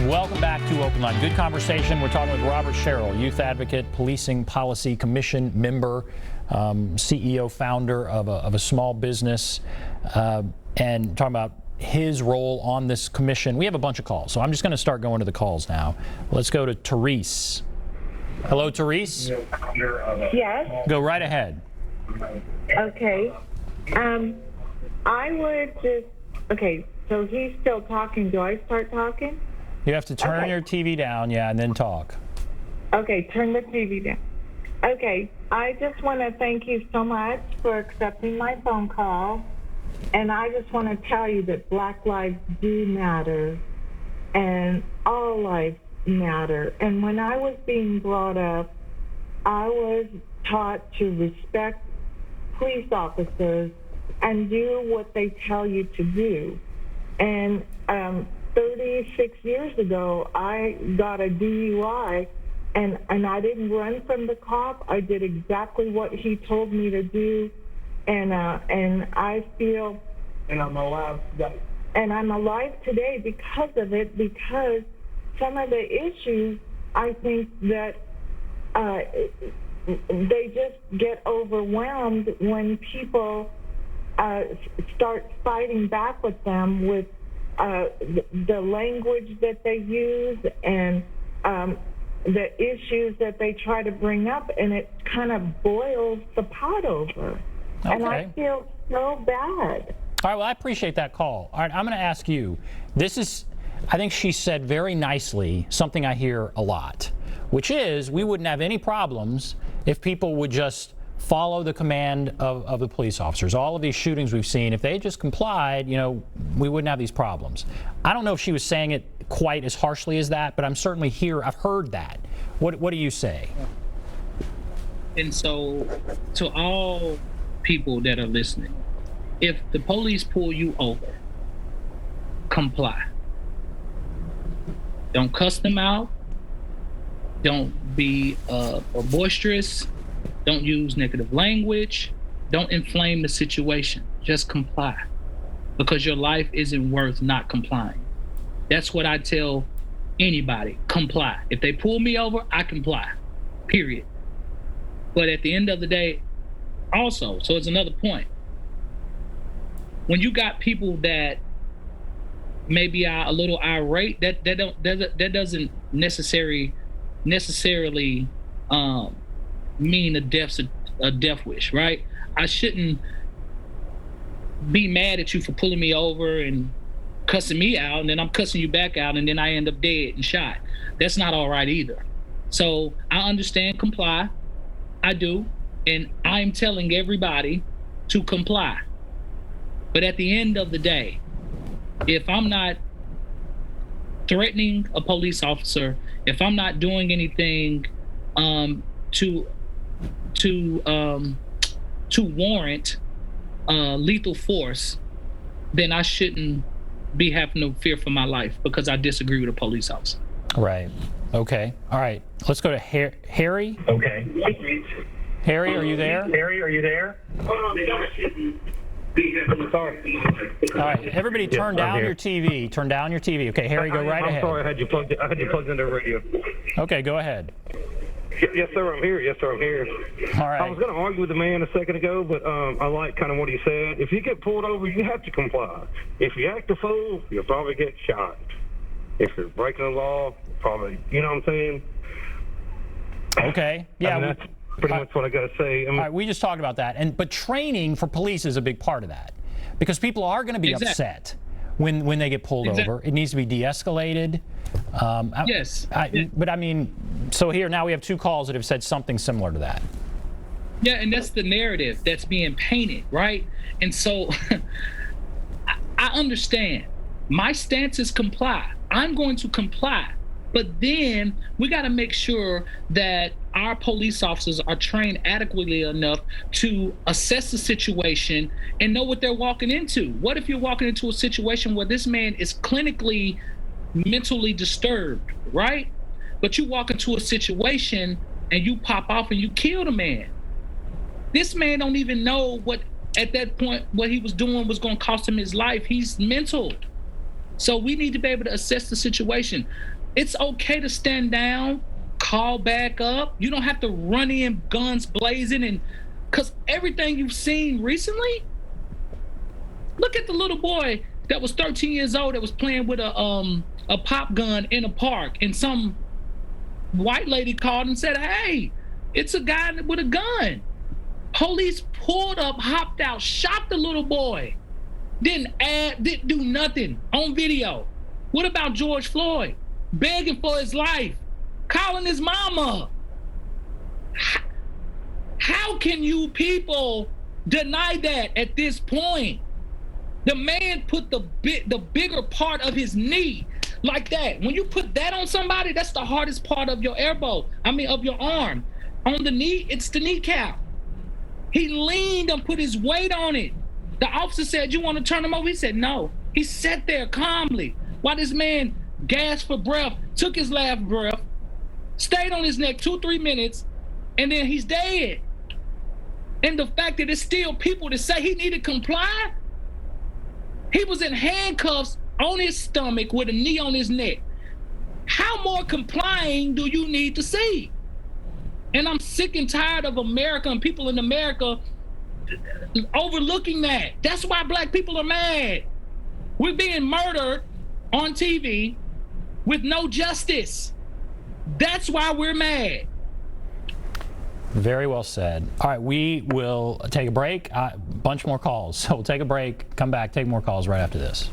Welcome back to Open Line. Good conversation. We're talking with Robert Sherrill, youth advocate, Policing Policy Commission member, CEO, founder of a small business, and talking about his role on this commission. We have a bunch of calls, so I'm just going to start going to the calls now. Let's go to Therese. Hello, Therese. Yes. Go right ahead. Okay. I would just, okay, so he's still talking. Do I start talking? You have to turn your TV down, and then talk. Okay, turn the TV down. Okay, I just want to thank you so much for accepting my phone call. And I just want to tell you that Black lives do matter and all lives matter. And when I was being brought up, I was taught to respect police officers and do what they tell you to do. And 36 years ago, I got a DUI, and I didn't run from the cop. I did exactly what he told me to do, and I feel. And I'm alive today. And I'm alive today because of it. Because some of the issues, I think that they just get overwhelmed when people start fighting back with them with the language that they use and the issues that they try to bring up, and it kind of boils the pot over. Okay. And I feel so bad. All right, well, I appreciate that call. All right, I'm going to ask you. This is, I think she said very nicely something I hear a lot, which is we wouldn't have any problems if people would just follow the command of the police officers. All of these shootings we've seen, if they just complied, we wouldn't have these problems. I don't know if she was saying it quite as harshly as that, but I'm certainly I've heard that. What do you say? And so, to all people that are listening, if the police pull you over, comply. Don't cuss them out. Don't be boisterous. Don't use negative language. Don't inflame the situation. Just comply, because your life isn't worth not complying. That's what I tell anybody. Comply. If they pull me over, I comply, period. But at the end of the day, also, so it's another point. When you got people that maybe are a little irate, that doesn't necessarily mean a death wish, right? I shouldn't be mad at you for pulling me over and cussing me out, and then I'm cussing you back out, and then I end up dead and shot. That's not all right either. So I understand comply. I do. And I'm telling everybody to comply. But at the end of the day, if I'm not threatening a police officer, if I'm not doing anything to warrant lethal force, then I shouldn't be having no fear for my life because I disagree with a police officer. Right. Okay. All right. Let's go to Harry. Okay. Harry, are you there? Harry, are you there? Sorry. All right. Everybody turn down your TV. Turn down your TV. Okay, Harry, go right ahead. I'm sorry, I had you plugged into the radio. Okay, go ahead. Yes, sir, I'm here. Yes, sir, I'm here. All right. I was going to argue with the man a second ago, but I like kind of what he said. If you get pulled over, you have to comply. If you act a fool, you'll probably get shot. If you're breaking the law, probably, you know what I'm saying? Okay. Yeah. I mean, that's pretty much what I got to say. All right, we just talked about that, but training for police is a big part of that, because people are going to be upset when they get pulled over. It needs to be de-escalated. Yes. But I mean, so here now we have two calls that have said something similar to that. Yeah, and that's the narrative that's being painted, right? And so I understand. My stance is comply. I'm going to comply. But then we got to make sure that our police officers are trained adequately enough to assess the situation and know what they're walking into. What if you're walking into a situation where this man is clinically mentally disturbed, right? But you walk into a situation and you pop off and you kill the man. This man don't even know what, at that point, what he was doing was going to cost him his life. He's mental. So we need to be able to assess the situation. It's okay to stand down, call back up. You don't have to run in guns blazing, and because everything you've seen recently, look at the little boy that was 13 years old that was playing with a pop gun in a park, and some white lady called and said, "Hey, it's a guy with a gun." Police pulled up, hopped out, shot the little boy. Didn't do nothing on video. What about George Floyd? Begging for his life, calling his mama. How can you people deny that at this point? The man put the bigger part of his knee like that. When you put that on somebody, that's the hardest part of your of your arm. On the knee, it's the kneecap. He leaned and put his weight on it. The officer said, "You want to turn him over?" He said, "No." He sat there calmly while this man gasped for breath, took his last breath, stayed on his neck 2-3 minutes, and then he's dead. And the fact that it's still people that say he needed to comply, he was in handcuffs on his stomach with a knee on his neck. How more complying do you need to see? And I'm sick and tired of America and people in America overlooking that. That's why black people are mad. We're being murdered on TV with no justice. That's why we're mad. Very well said. All right, we will take a break. Bunch more calls. So we'll take a break, come back, take more calls right after this.